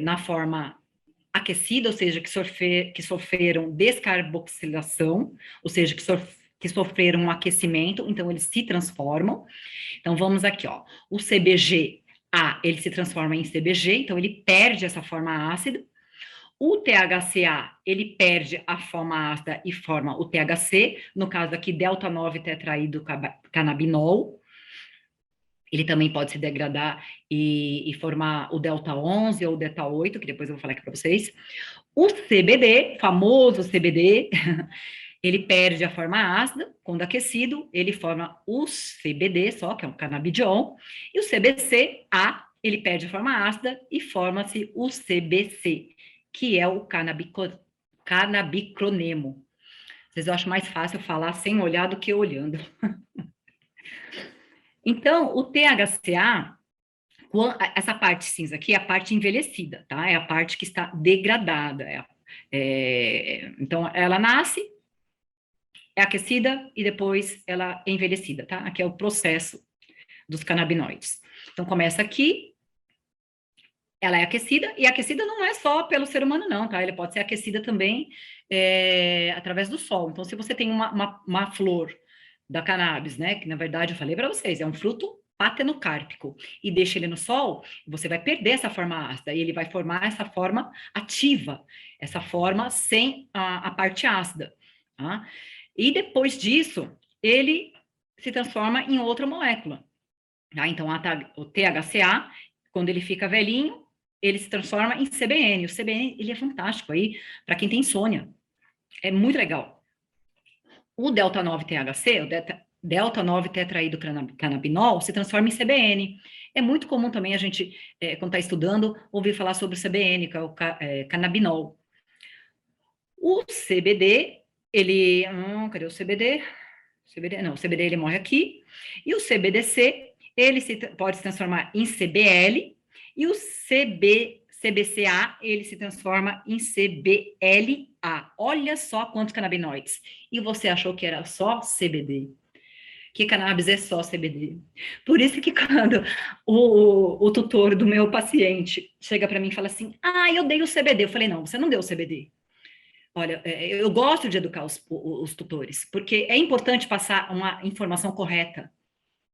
na forma aquecida, ou seja, que sofreram descarboxilação, ou seja, que sofreram um aquecimento, então eles se transformam. Então vamos aqui, ó, o CBGA, ele se transforma em CBG, então ele perde essa forma ácida. O THCA, ele perde a forma ácida e forma o THC, no caso aqui, delta-9 tetraído cannabinol. Ele também pode se degradar e formar o delta-11 ou o delta-8, que depois eu vou falar aqui para vocês. O CBD, famoso CBD, ele perde a forma ácida, quando aquecido, ele forma o CBD só, que é um canabidiol, e o CBCA, ele perde a forma ácida e forma-se o CBC, que é o canabicronemo. Às vezes eu acho mais fácil falar sem olhar do que olhando. Então, o THCA, essa parte cinza aqui é a parte envelhecida, tá? É a parte que está degradada. Então, ela nasce, é aquecida e depois ela é envelhecida, tá? Aqui é o processo dos canabinoides. Então, começa aqui, ela é aquecida, e aquecida não é só pelo ser humano, não, tá? Ela pode ser aquecida também através do sol. Então, se você tem uma flor da cannabis, né? Que na verdade eu falei para vocês, é um fruto patenocárpico, e deixa ele no sol, você vai perder essa forma ácida, e ele vai formar essa forma ativa, essa forma sem a parte ácida, tá? E depois disso, ele se transforma em outra molécula, tá? Então, o THCA, quando ele fica velhinho, ele se transforma em CBN. O CBN, ele é fantástico aí para quem tem insônia. É muito legal. O delta-9 THC, o delta-9 tetraído cannabinol, se transforma em CBN. É muito comum também a gente, quando está estudando, ouvir falar sobre o CBN, que é o cannabinol. O CBD, ele... cadê o CBD? Não, o CBD ele morre aqui. E o CBDC, ele pode se transformar em CBL. E o CBCA, ele se transforma em CBLA. Olha só quantos canabinoides. E você achou que era só CBD. Que cannabis é só CBD. Por isso que quando o tutor do meu paciente chega para mim e fala assim, eu dei o CBD. Eu falei, não, você não deu o CBD. Olha, eu gosto de educar os tutores, porque é importante passar uma informação correta,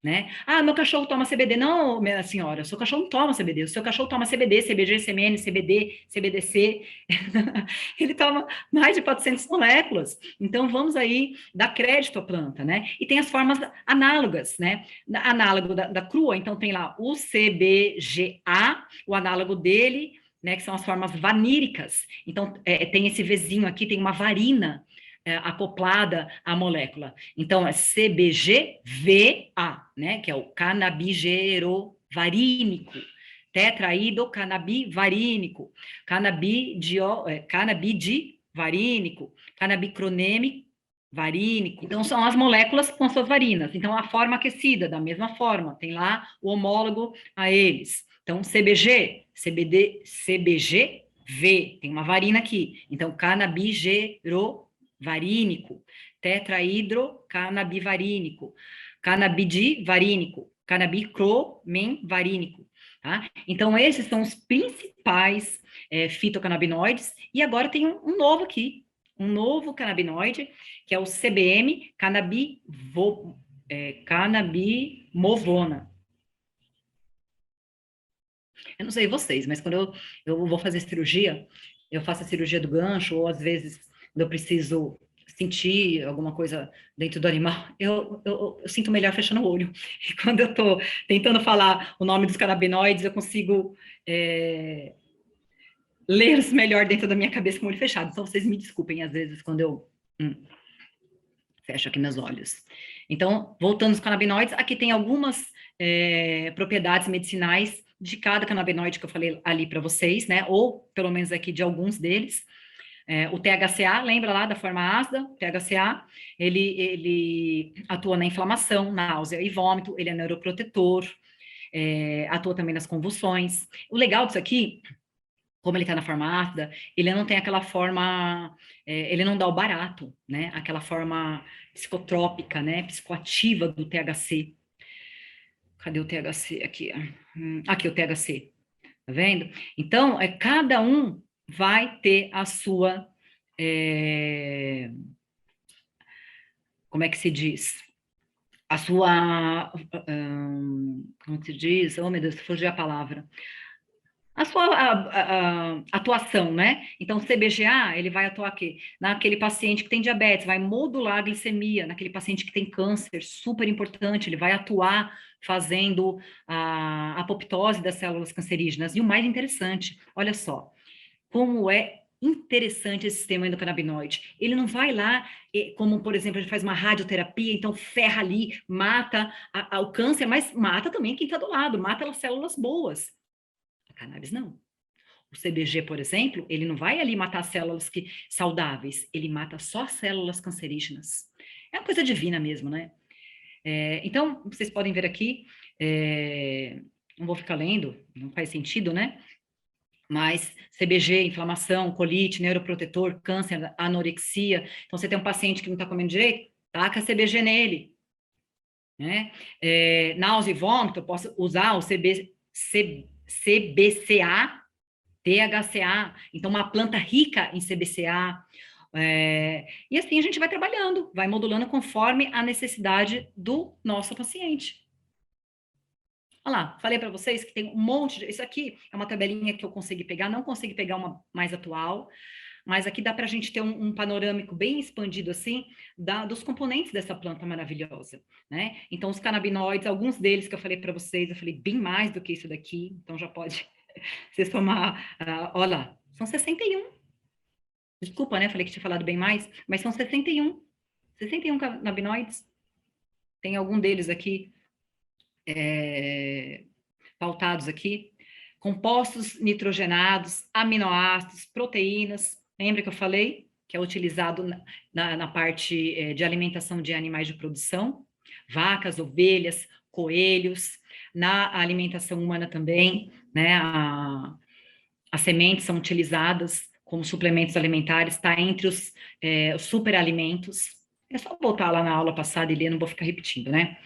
né? Meu cachorro toma CBD. Não, minha senhora, o seu cachorro não toma CBD. O seu cachorro toma CBD, CBG, CMN, CBD, CBDC. Ele toma mais de 400 moléculas. Então, vamos aí dar crédito à planta, né? E tem as formas análogas, né? Análogo da crua, então tem lá o CBGA, o análogo dele, né? Que são as formas vaníricas. Então, tem esse Vzinho aqui, tem uma varina acoplada à molécula. Então, é CBGVA, né, que é o canabigerovarínico, tetraidocanabivarínico, canabidivarínico, canabicronêmico varínico. Então, são as moléculas com suas varinas. Então, a forma aquecida, da mesma forma, tem lá o homólogo a eles. Então, CBG, CBD, CBGV, tem uma varina aqui. Então, canabigerovarínico, tetrahidrocanabivarínico, canabidivarínico, canabicromenvarínico, tá? Então, esses são os principais fitocannabinoides, e agora tem um novo aqui, um novo canabinoide, que é o CBM, canabimovona. Eu não sei vocês, mas quando eu vou fazer cirurgia, eu faço a cirurgia do gancho, ou às vezes eu preciso sentir alguma coisa dentro do animal, eu sinto melhor fechando o olho. E quando eu estou tentando falar o nome dos canabinoides, eu consigo ler melhor dentro da minha cabeça com o olho fechado. Então, vocês me desculpem, às vezes, quando eu fecho aqui meus olhos. Então, voltando aos canabinoides, aqui tem algumas propriedades medicinais de cada canabinoide que eu falei ali para vocês, né? Ou, pelo menos aqui, de alguns deles. O THCA, lembra lá da forma ácida? O THCA, ele atua na inflamação, náusea e vômito, ele é neuroprotetor, atua também nas convulsões. O legal disso aqui, como ele está na forma ácida, ele não tem aquela forma, ele não dá o barato, né? Aquela forma psicotrópica, né? Psicoativa do THC. Cadê o THC aqui? Aqui o THC, tá vendo? Então, cada um vai ter a sua, como é que se diz? A sua, como que se diz? Oh, meu Deus, fugiu a palavra. A sua atuação, né? Então, o CBGA, ele vai atuar aqui, naquele paciente que tem diabetes, vai modular a glicemia, naquele paciente que tem câncer, super importante, ele vai atuar fazendo a apoptose das células cancerígenas. E o mais interessante, olha só, como é interessante esse sistema endocannabinoide. Ele não vai lá, como, por exemplo, a gente faz uma radioterapia, então ferra ali, mata o câncer, mas mata também quem está do lado, mata as células boas. A cannabis não. O CBG, por exemplo, ele não vai ali matar células saudáveis, ele mata só células cancerígenas. É uma coisa divina mesmo, né? Então, vocês podem ver aqui, não vou ficar lendo, não faz sentido, né? Mas CBG, inflamação, colite, neuroprotetor, câncer, anorexia. Então, você tem um paciente que não está comendo direito, taca CBG nele. Né? Náusea e vômito, eu posso usar o CBCA, THCA, então uma planta rica em CBCA, e assim a gente vai trabalhando, vai modulando conforme a necessidade do nosso paciente. Olha lá, falei para vocês que tem um monte isso aqui é uma tabelinha que eu consegui pegar, não consegui pegar uma mais atual, mas aqui dá para a gente ter um panorâmico bem expandido assim dos componentes dessa planta maravilhosa, né? Então os canabinoides, alguns deles que eu falei para vocês, eu falei bem mais do que isso daqui, então já pode você somar, olha lá, são 61. Desculpa, né? Falei que tinha falado bem mais, mas são 61 canabinoides. Tem algum deles aqui pautados aqui. Compostos nitrogenados, aminoácidos, proteínas. Lembra que eu falei que é utilizado na parte de alimentação de animais de produção, vacas, ovelhas, coelhos, na alimentação humana também, né? As sementes são utilizadas como suplementos alimentares, está entre os superalimentos. É só voltar lá na aula passada e ler, não vou ficar repetindo, né?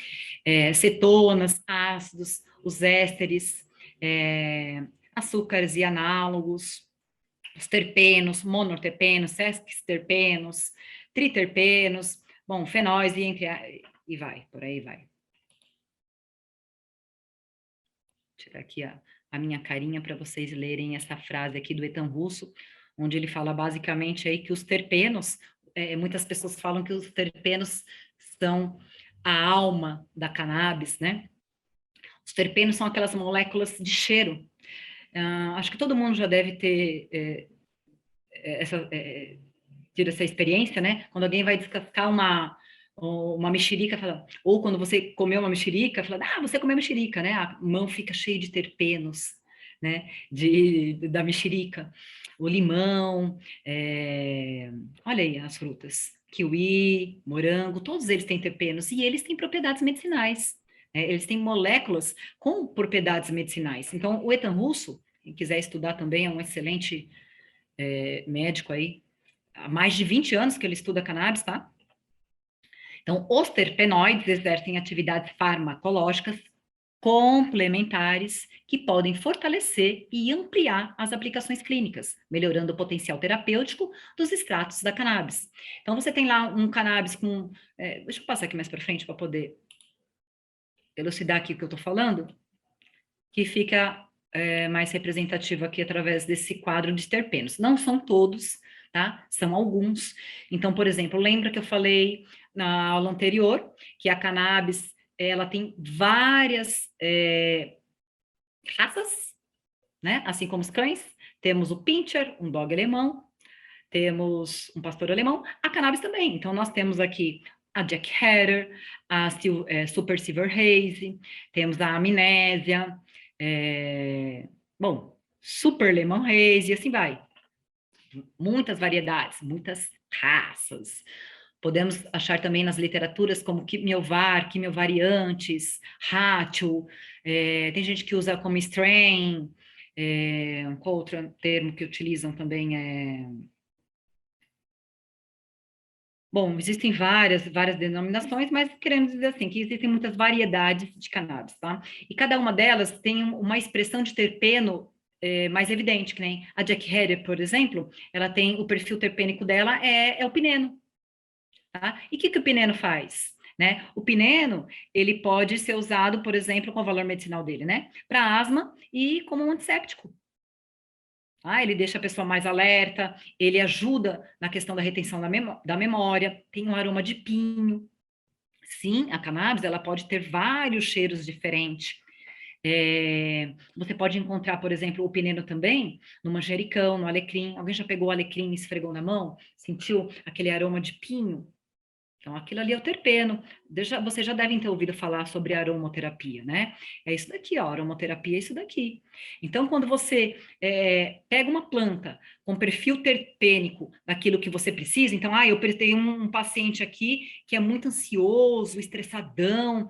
Cetonas, ácidos, os ésteres, açúcares e análogos, os terpenos, monoterpenos, sesquiterpenos, triterpenos, bom, fenóis e vai, por aí vai. Vou tirar aqui a minha carinha para vocês lerem essa frase aqui do Ethan Russo, onde ele fala basicamente aí que os terpenos, muitas pessoas falam que os terpenos são a alma da cannabis, né? Os terpenos são aquelas moléculas de cheiro. Acho que todo mundo já deve ter tido essa experiência, né? Quando alguém vai descascar uma mexerica, ou quando você comeu uma mexerica, fala, você comeu mexerica, né? A mão fica cheia de terpenos, né? Da mexerica. O limão, olha aí as frutas, kiwi, morango, todos eles têm terpenos e eles têm propriedades medicinais. Eles têm moléculas com propriedades medicinais. Então, o Ethan Russo, quem quiser estudar também, é um excelente médico aí, há mais de 20 anos que ele estuda cannabis, tá? Então, os terpenoides exercem atividades farmacológicas complementares que podem fortalecer e ampliar as aplicações clínicas, melhorando o potencial terapêutico dos extratos da cannabis. Então, você tem lá um cannabis com... deixa eu passar aqui mais para frente para poder elucidar aqui o que eu estou falando, que fica mais representativo aqui através desse quadro de terpenos. Não são todos, tá? São alguns. Então, por exemplo, lembra que eu falei na aula anterior que a cannabis, ela tem várias raças, né? Assim como os cães. Temos o Pinscher, um dog alemão. Temos um pastor alemão. A cannabis também. Então, nós temos aqui a Jack Herer, a Super Silver Haze, temos a Amnésia, bom, Super Lemon Haze, e assim vai. Muitas variedades, muitas raças. Podemos achar também nas literaturas como quimiovar, quimiovariantes, ratio, tem gente que usa como strain, qual outro termo que utilizam também Bom, existem várias denominações, mas queremos dizer assim, que existem muitas variedades de cannabis, tá? E cada uma delas tem uma expressão de terpeno mais evidente, que nem a Jack Herer, por exemplo, ela tem o perfil terpênico dela é o pineno, tá? E o que o pineno faz? Né? O pineno, ele pode ser usado, por exemplo, com o valor medicinal dele, né? Para asma e como um antisséptico. Ele deixa a pessoa mais alerta, ele ajuda na questão da retenção da memória, tem um aroma de pinho. Sim, a cannabis, ela pode ter vários cheiros diferentes. Você pode encontrar, por exemplo, o pineno também no manjericão, no alecrim. Alguém já pegou o alecrim e esfregou na mão? Sentiu aquele aroma de pinho? Então, aquilo ali é o terpeno. Vocês já devem ter ouvido falar sobre aromoterapia, né? É isso daqui, ó, aromoterapia é isso daqui. Então, quando você pega uma planta com perfil terpênico daquilo que você precisa, então, eu tenho um paciente aqui que é muito ansioso, estressadão,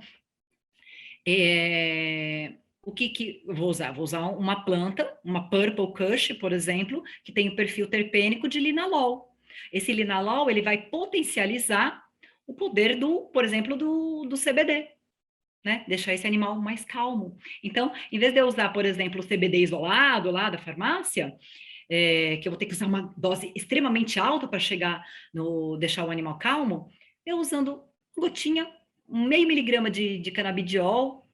o que eu vou usar? Vou usar uma planta, uma Purple Kush, por exemplo, que tem o perfil terpênico de linalol. Esse linalol, ele vai potencializar o poder por exemplo, do CBD, né? Deixar esse animal mais calmo. Então, em vez de eu usar, por exemplo, o CBD isolado lá da farmácia, que eu vou ter que usar uma dose extremamente alta para deixar o animal calmo, eu usando gotinha, 0,5 miligrama de canabidiol,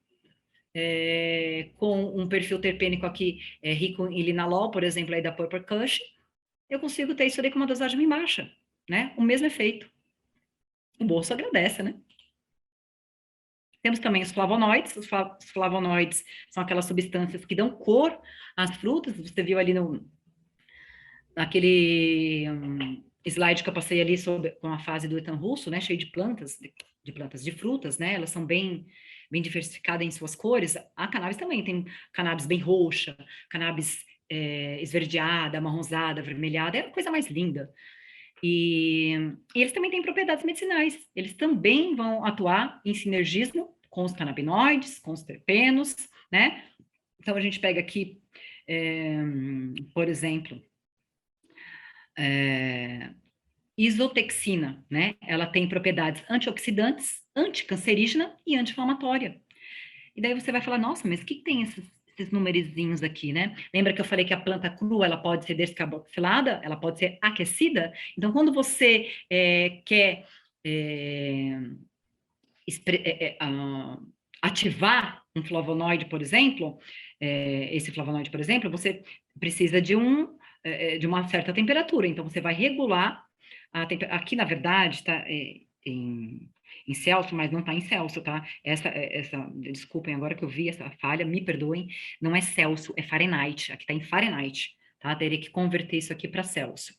com um perfil terpênico aqui rico em linalol, por exemplo, aí da Purple Kush, eu consigo ter isso aí com uma dosagem bem baixa, né? O mesmo efeito. O bolso agradece, né? Temos também os flavonoides. Os flavonoides são aquelas substâncias que dão cor às frutas. Você viu ali naquele slide que eu passei ali com a fase do Ethan Russo, né? Cheio de plantas, de frutas, né? Elas são bem diversificadas em suas cores. A cannabis também tem cannabis bem roxa, cannabis esverdeada, amarronzada, avermelhada. É a coisa mais linda. E eles também têm propriedades medicinais. Eles também vão atuar em sinergismo com os canabinoides, com os terpenos, né? Então, a gente pega aqui, por exemplo, isotexina, né? Ela tem propriedades antioxidantes, anticancerígena e anti-inflamatória. E daí você vai falar, nossa, mas o que tem esses numerizinhos aqui, né? Lembra que eu falei que a planta crua, ela pode ser descarboxilada, ela pode ser aquecida? Então, quando você quer ativar um flavonoide, por exemplo, esse flavonoide, por exemplo, você precisa de uma certa temperatura. Então, você vai regular aqui, na verdade, está em Celsius, mas não está em Celsius, tá? Desculpem, agora que eu vi essa falha, me perdoem, não é Celsius, é Fahrenheit. Aqui está em Fahrenheit, tá? Teria que converter isso aqui para Celsius,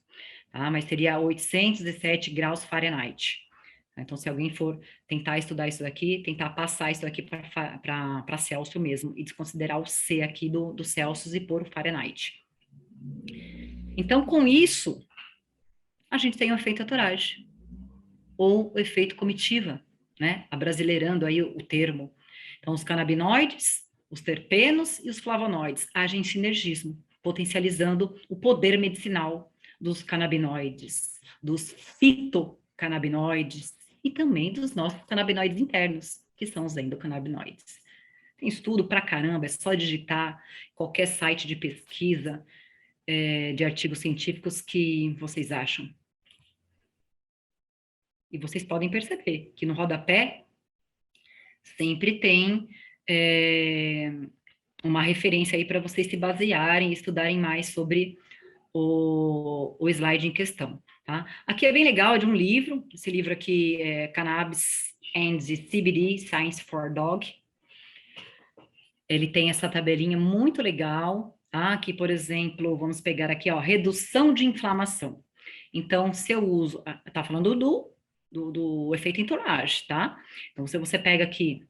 tá? Mas seria 807 graus Fahrenheit. Então, se alguém for tentar estudar isso daqui, tentar passar isso daqui para Celsius mesmo, e desconsiderar o C aqui do Celsius e pôr o Fahrenheit. Então, com isso, a gente tem o efeito Entourage, ou o efeito comitiva, né? Abrasileirando aí o termo. Então, os canabinoides, os terpenos e os flavonoides agem em sinergismo, potencializando o poder medicinal dos canabinoides, dos fitocannabinoides e também dos nossos canabinoides internos, que são os endocannabinoides. Tem estudo pra caramba, é só digitar qualquer site de pesquisa, de artigos científicos que vocês acham. E vocês podem perceber que no rodapé sempre tem uma referência aí para vocês se basearem e estudarem mais sobre o slide em questão, tá? Aqui é bem legal, é de um livro, esse livro aqui é Cannabis and CBD Science for Dog. Ele tem essa tabelinha muito legal, tá? Aqui, por exemplo, vamos pegar aqui, ó, redução de inflamação. Então, se eu uso, tá falando do efeito entourage, tá? Então, se você pega aqui,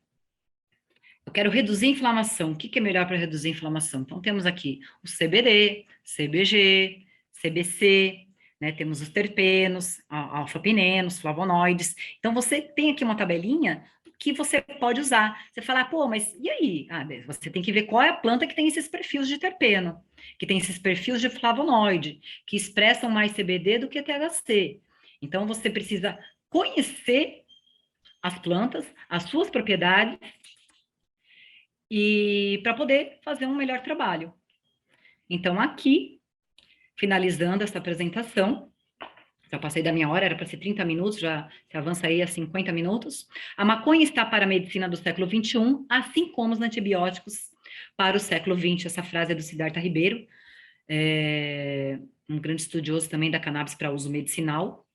eu quero reduzir a inflamação, o que é melhor para reduzir a inflamação? Então, temos aqui o CBD, CBG, CBC, né? Temos os terpenos, alfa-pinenos, flavonoides. Então, você tem aqui uma tabelinha que você pode usar. Você fala, pô, mas e aí? Você tem que ver qual é a planta que tem esses perfis de terpeno, que tem esses perfis de flavonoide, que expressam mais CBD do que THC. Então, você precisa conhecer as plantas, as suas propriedades, e para poder fazer um melhor trabalho. Então, aqui, finalizando essa apresentação, já passei da minha hora, era para ser 30 minutos, já se avança aí a 50 minutos. A maconha está para a medicina do século XXI, assim como os antibióticos para o século XX. Essa frase é do Siddhartha Ribeiro, um grande estudioso também da cannabis para uso medicinal.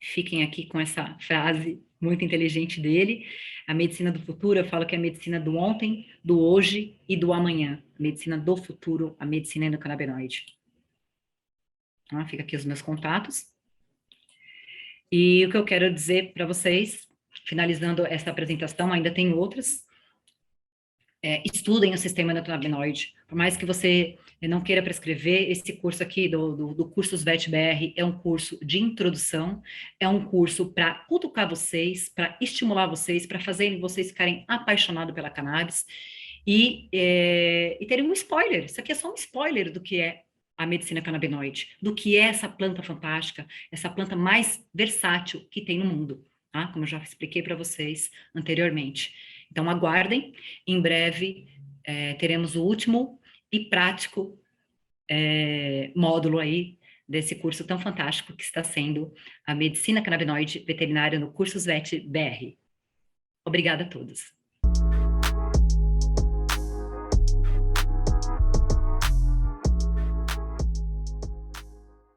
Fiquem aqui com essa frase muito inteligente dele. A medicina do futuro, eu falo que é a medicina do ontem, do hoje e do amanhã. A medicina do futuro, a medicina endocannabinoide. Fica aqui os meus contatos. E o que eu quero dizer para vocês, finalizando essa apresentação, ainda tem outras. Estudem o sistema endocannabinoide. Por mais que você não queira prescrever, esse curso aqui do Cursos VET-BR é um curso de introdução, é um curso para cutucar vocês, para estimular vocês, para fazer vocês ficarem apaixonados pela cannabis e terem um spoiler. Isso aqui é só um spoiler do que é a medicina canabinoide, do que é essa planta fantástica, essa planta mais versátil que tem no mundo, tá? Como eu já expliquei para vocês anteriormente. Então, aguardem, em breve teremos o último e prático módulo aí desse curso tão fantástico que está sendo a Medicina Canabinoide Veterinária no Cursos VET-BR. Obrigada a todos.